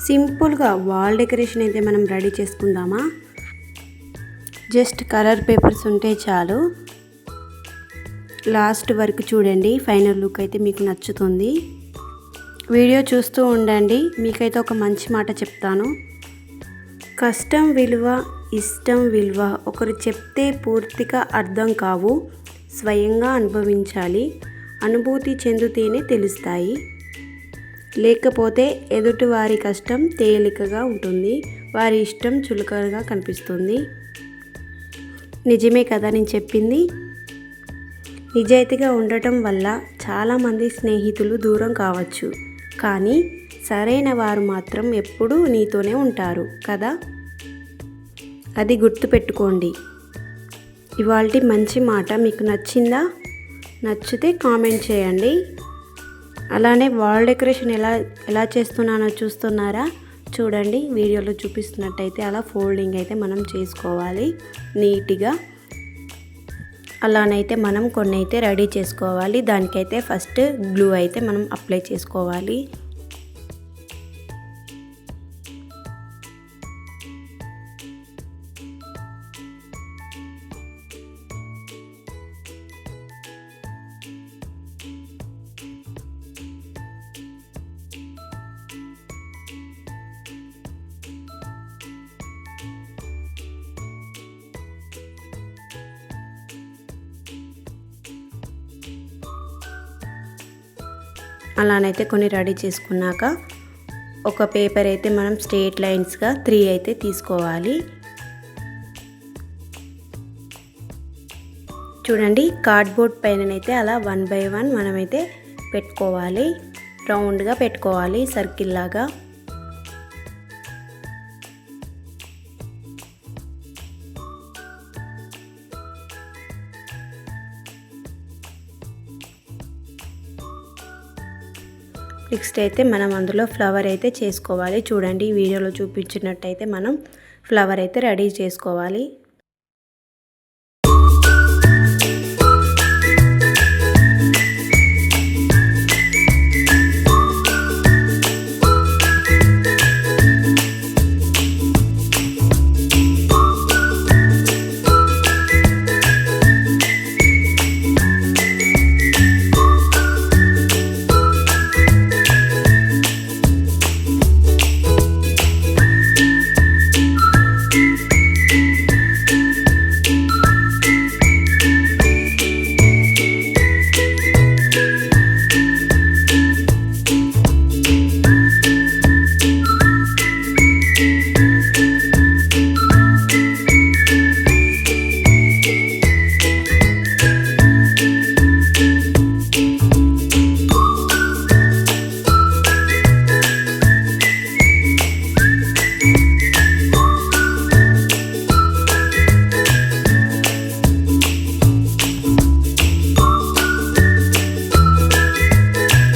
సింపుల్గా wall decoration అయితే మనం రెడీ చేసుకుందామా. జస్ట్ కలర్ పేపర్స్ ఉంటే చాలు. లాస్ట్ వరకు చూడండి, ఫైనల్ లుక్ అయితే మీకు నచ్చుతుంది. వీడియో చూస్తూ ఉండండి. మీకైతే ఒక మంచి మాట చెప్తాను. కష్టం విలువ, ఇష్టం విలువ ఒకరు చెప్తే పూర్తిగా అర్థం కావు, స్వయంగా అనుభవించాలి. అనుభూతి చెందితేనే తెలుస్తాయి. లేకపోతే ఎదుటి వారి కష్టం తేలికగా ఉంటుంది, వారి ఇష్టం చులకనగా కనిపిస్తుంది. నిజమే కదా నేను చెప్పింది. నిజాయితీగా ఉండటం వల్ల చాలామంది స్నేహితులు దూరం కావచ్చు, కానీ సరైన వారు మాత్రం ఎప్పుడూ నీతోనే ఉంటారు కదా. అది గుర్తుపెట్టుకోండి. ఇవాల్టి మంచి మాట మీకు నచ్చిందా? నచ్చితే కామెంట్ చేయండి. అలానే వాల్ డెకరేషన్ ఎలా చేస్తున్నానో చూస్తున్నారా? చూడండి, వీడియోలో చూపిస్తున్నట్టయితే అలా ఫోల్డింగ్ అయితే మనం చేసుకోవాలి నీట్గా. అలానైతే మనం కొన్ని అయితే రెడీ చేసుకోవాలి. దానికైతే ఫస్ట్ గ్లూ అయితే మనం అప్లై చేసుకోవాలి. అలానైతే కొన్ని రెడీ చేసుకున్నాక ఒక పేపర్ అయితే మనం స్ట్రెయిట్ లైన్స్గా 3 అయితే తీసుకోవాలి. చూడండి, కార్డ్బోర్డ్ పైననైతే అలా 1 by 1 మనమైతే పెట్టుకోవాలి. రౌండ్గా పెట్టుకోవాలి, సర్కిల్ లాగా. నెక్స్ట్ అయితే మనం అందులో ఫ్లవర్ అయితే చేసుకోవాలి. చూడండి, వీడియోలో చూపించినట్టయితే మనం ఫ్లవర్ అయితే రెడీ చేసుకోవాలి.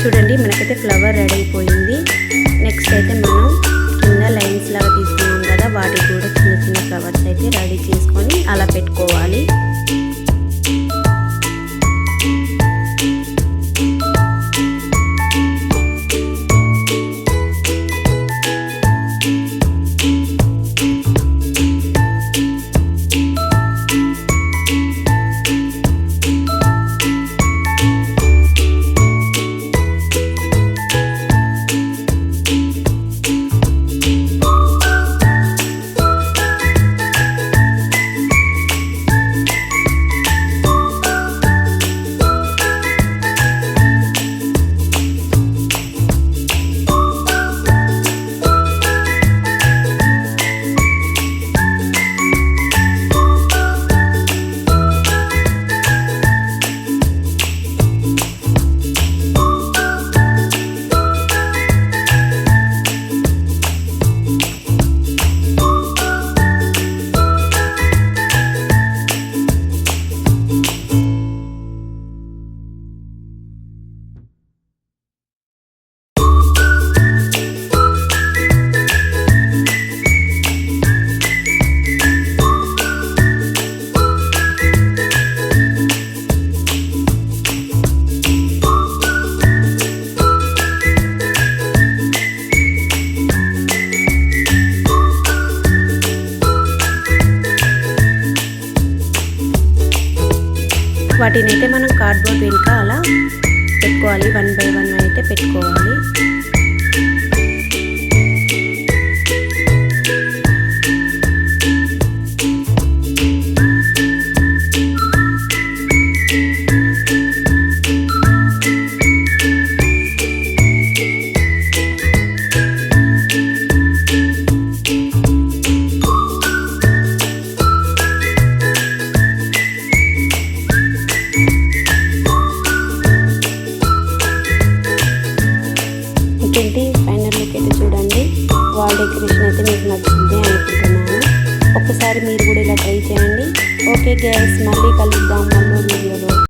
చూడండి, మనకైతే ఫ్లవర్ రెడీ అయిపోయింది. నెక్స్ట్ అయితే మనం కింద లైన్స్ లాగా తీసుకున్నాం కదా, వాటికి కూడా చిన్న చిన్న ఫ్లవర్స్ అయితే రెడీ చేసుకొని అలా పెట్టుకోవాలి. వాటిని అయితే మనం కార్డ్బోర్డ్ వెనుక అలా పెట్టుకోవాలి. 1 by 1 అయితే పెట్టుకోవాలి. ఇంకేంటి ఫైనల్ లుక్ అయితే చూడండి. వాల్ డెకరేషన్ అయితే మీకు నచ్చింది అనుకుంటున్నాను. ఒకసారి మీరు కూడా ఇలా ట్రై చేయండి. ఓకే గైస్, మళ్ళీ కలుద్దాం మళ్ళీ వీడియోలో.